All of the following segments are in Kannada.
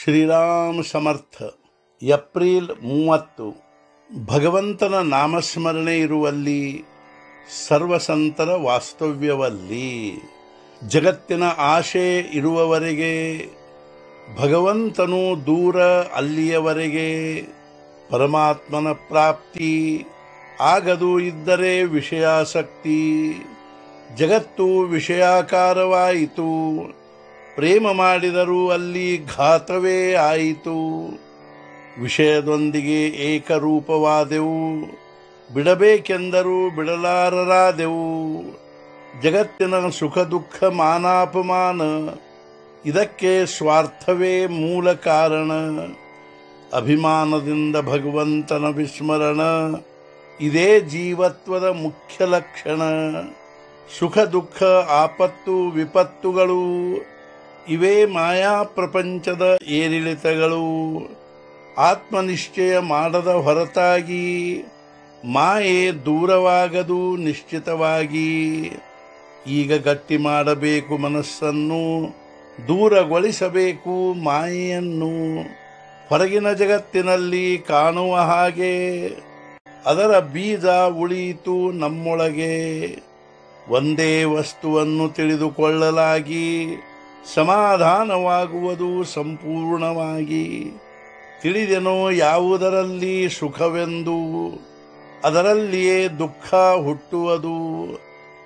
ಶ್ರೀರಾಮ ಸಮರ್ಥ. ಏಪ್ರಿಲ್ 30. ಭಗವಂತನ ನಾಮಸ್ಮರಣೆ ಇರುವಲ್ಲಿ, ಸರ್ವಸಂತರ ವಾಸ್ತವ್ಯವಲ್ಲಿ, ಜಗತ್ತಿನ ಆಶೆ ಇರುವವರೆಗೆ, ಭಗವಂತನು ದೂರ ಅಲ್ಲಿಯವರೆಗೆ, ಪರಮಾತ್ಮನ ಪ್ರಾಪ್ತಿ ಆಗದು ಇದ್ದರೆ ವಿಷಯಾಸಕ್ತಿ, ಜಗತ್ತು ವಿಷಯಾಕಾರವಾಯಿತು, ಪ್ರೇಮ ಮಾಡಿದರೂ ಅಲ್ಲಿ ಘಾತವೇ ಆಯಿತು. ವಿಷಯದೊಂದಿಗೆ ಏಕರೂಪವಾದೆವು, ಬಿಡಬೇಕೆಂದರೂ ಬಿಡಲಾರರಾದೆವು. ಜಗತ್ತಿನ ಸುಖ ದುಃಖ ಮಾನಾಪಮಾನ, ಇದಕ್ಕೆ ಸ್ವಾರ್ಥವೇ ಮೂಲ ಕಾರಣ. ಅಭಿಮಾನದಿಂದ ಭಗವಂತನ ವಿಸ್ಮರಣ, ಇದೇ ಜೀವತ್ವದ ಮುಖ್ಯ ಲಕ್ಷಣ. ಸುಖ ದುಃಖ ಆಪತ್ತು ವಿಪತ್ತುಗಳು, ಇವೇ ಮಾಯಾ ಪ್ರಪಂಚದ ಏರಿಳಿತಗಳು. ಆತ್ಮನಿಶ್ಚಯ ಮಾಡದ ಹೊರತಾಗಿ ಮಾಯೆ ದೂರವಾಗದು ನಿಶ್ಚಿತವಾಗಿ. ಈಗ ಗಟ್ಟಿ ಮಾಡಬೇಕು ಮನಸ್ಸನ್ನು, ದೂರಗೊಳಿಸಬೇಕು ಮಾಯೆಯನ್ನು. ಹೊರಗಿನ ಜಗತ್ತಿನಲ್ಲಿ ಕಾಣುವ ಹಾಗೆ ಅದರ ಬೀಜ ಉಳಿಯಿತು ನಮ್ಮೊಳಗೆ. ಒಂದೇ ವಸ್ತುವನ್ನು ತಿಳಿದುಕೊಳ್ಳಲಾಗಿ ಸಮಾಧಾನವಾಗುವುದು ಸಂಪೂರ್ಣವಾಗಿ. ತಿಳಿದೆನೋ ಯಾವುದರಲ್ಲಿ ಸುಖವೆಂದು, ಅದರಲ್ಲಿಯೇ ದುಃಖ ಹುಟ್ಟುವುದು.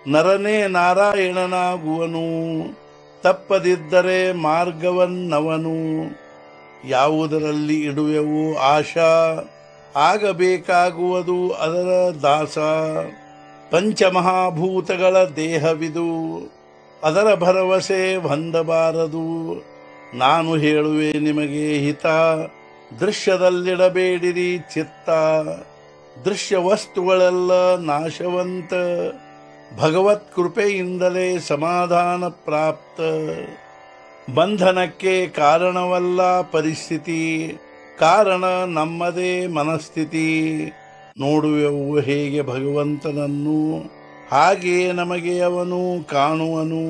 ನರನೇ ನಾರಾಯಣನಾಗುವನು, ತಪ್ಪದಿದ್ದರೆ ಮಾರ್ಗವನ್ನವನು. ಯಾವುದರಲ್ಲಿ ಇಡುವೆವು ಆಶಾ, ಆಗಬೇಕಾಗುವುದು ಅದರ ದಾಸ. ಪಂಚಮಹಾಭೂತಗಳ ದೇಹವಿದು, ಅದರ ಭರವಸೆ ಹೊಂದಬಾರದು. ನಾನು ಹೇಳುವೆ ನಿಮಗೆ ಹಿತ, ದೃಶ್ಯದಲ್ಲಿಡಬೇಡಿರಿ ಚಿತ್ತ. ದೃಶ್ಯ ವಸ್ತುಗಳೆಲ್ಲ ನಾಶವಂತ, ಭಗವತ್ ಕೃಪೆಯಿಂದಲೇ ಸಮಾಧಾನ ಪ್ರಾಪ್ತ. ಬಂಧನಕ್ಕೆ ಕಾರಣವಲ್ಲ ಪರಿಸ್ಥಿತಿ, ಕಾರಣ ನಮ್ಮದೇ ಮನಸ್ಥಿತಿ. ನೋಡುವೆವು ಹೇಗೆ ಭಗವಂತನನ್ನು, ಹಾಗೆಯೇ ನಮಗೆ ಅವನು ಕಾಣುವನು.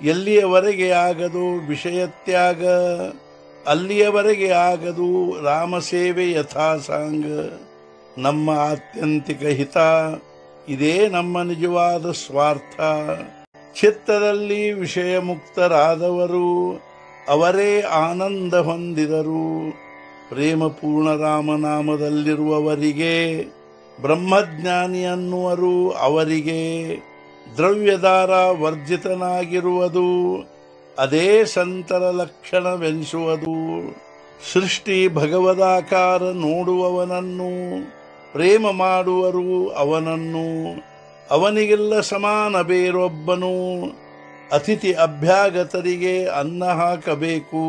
ಎಲ್ಲಿಯವರೆಗೆ ಆಗದು ವಿಷಯತ್ಯಾಗ, ಅಲ್ಲಿಯವರೆಗೆ ಆಗದು ರಾಮಸೇವೆ ಯಥಾಸಾಂಗ. ನಮ್ಮ ಆತ್ಯಂತಿಕ ಹಿತ, ಇದೇ ನಮ್ಮ ನಿಜವಾದ ಸ್ವಾರ್ಥ. ಚಿತ್ತದಲ್ಲಿ ವಿಷಯ ಮುಕ್ತರಾದವರು, ಅವರೇ ಆನಂದ ಹೊಂದಿದರು. ಪ್ರೇಮಪೂರ್ಣ ರಾಮನಾಮದಲ್ಲಿರುವವರಿಗೆ, ಬ್ರಹ್ಮಜ್ಞಾನಿ ಅನ್ನುವರು ಅವರಿಗೆ. ದ್ರವ್ಯದಾರ ವರ್ಜಿತನಾಗಿರುವುದು, ಅದೇ ಸಂತರ ಲಕ್ಷಣವೆನಿಸುವುದು. ಸೃಷ್ಟಿ ಭಗವದಾಕಾರ ನೋಡುವವನನ್ನು, ಪ್ರೇಮ ಮಾಡುವರು ಅವನನ್ನು. ಅವನಿಗೆಲ್ಲ ಸಮಾನ ಬೇರೊಬ್ಬನು. ಅತಿಥಿ ಅಭ್ಯಾಗತರಿಗೆ ಅನ್ನ ಹಾಕಬೇಕು,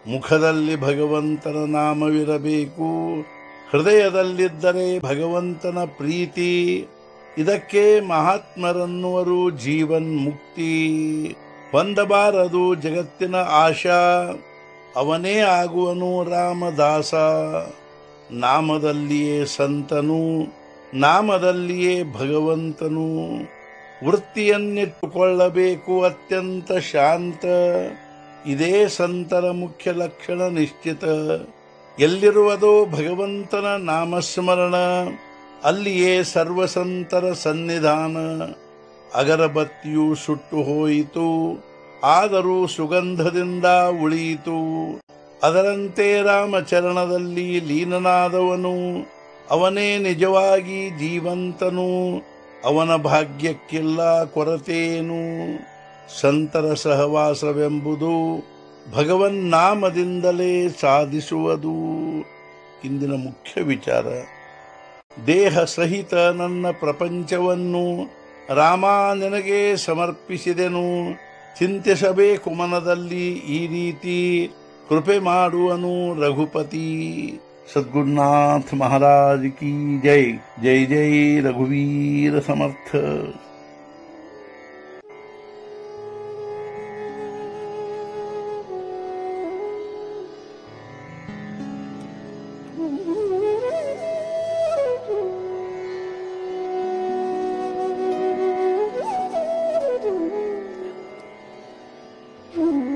ಮುಖದಲ್ಲಿ ಭಗವಂತನ ನಾಮವಿರಬೇಕು. ಹೃದಯದಲ್ಲಿದ್ದರೆ ಭಗವಂತನ ಪ್ರೀತಿ, ಇದಕ್ಕೆ ಮಹಾತ್ಮರನ್ನುವರು ಜೀವನ್ ಮುಕ್ತಿ. ಹೊಂದಬಾರದು ಜಗತ್ತಿನ ಆಶಾ, ಅವನೇ ಆಗುವನು ರಾಮದಾಸ. ನಾಮದಲ್ಲಿಯೇ ಸಂತನು, ನಾಮದಲ್ಲಿಯೇ ಭಗವಂತನು. ವೃತ್ತಿಯನ್ನಿಟ್ಟುಕೊಳ್ಳಬೇಕು ಅತ್ಯಂತ ಶಾಂತ, ಇದೇ ಸಂತರ ಮುಖ್ಯ ಲಕ್ಷಣ ನಿಶ್ಚಿತ. ಎಲ್ಲಿರುವುದೋ ಭಗವಂತನ ನಾಮಸ್ಮರಣ, ಅಲ್ಲಿಯೇ ಸರ್ವಸಂತರ ಸನ್ನಿಧಾನ. ಅಗರಬತ್ತಿಯು ಸುಟ್ಟು ಹೋಯಿತು, ಆದರೂ ಸುಗಂಧದಿಂದ ಉಳಿಯಿತು. ಅದರಂತೆ ರಾಮಚರಣದಲ್ಲಿ ಲೀನನಾದವನು, ಅವನೇ ನಿಜವಾಗಿ ಜೀವಂತನು. ಅವನ ಭಾಗ್ಯಕ್ಕಿಲ್ಲ ಕೊರತೆಯೇನು. ಸಂತರ ಸಹವಾಸವೆಂಬುದು ಭಗವನ್ನಾಮದಿಂದಲೇ ಸಾಧಿಸುವುದು. ಇಂದಿನ ಮುಖ್ಯ ವಿಚಾರ, ದೇಹ ಸಹಿತ ನನ್ನ ಪ್ರಪಂಚವನ್ನು ರಾಮ ನಿನಗೆ ಸಮರ್ಪಿಸಿದೆನು. ಚಿಂತಿಸಬೇಕು ಮನದಲ್ಲಿ ಈ ರೀತಿ, ಕೃಪೆ ಮಾಡುವನು ರಘುಪತಿ. ಸದ್ಗುರುನಾಥ ಮಹಾರಾಜ್ ಕಿ ಜೈ. ಜೈ ಜೈ ರಘುವೀರ ಸಮರ್ಥ. Mm-hmm.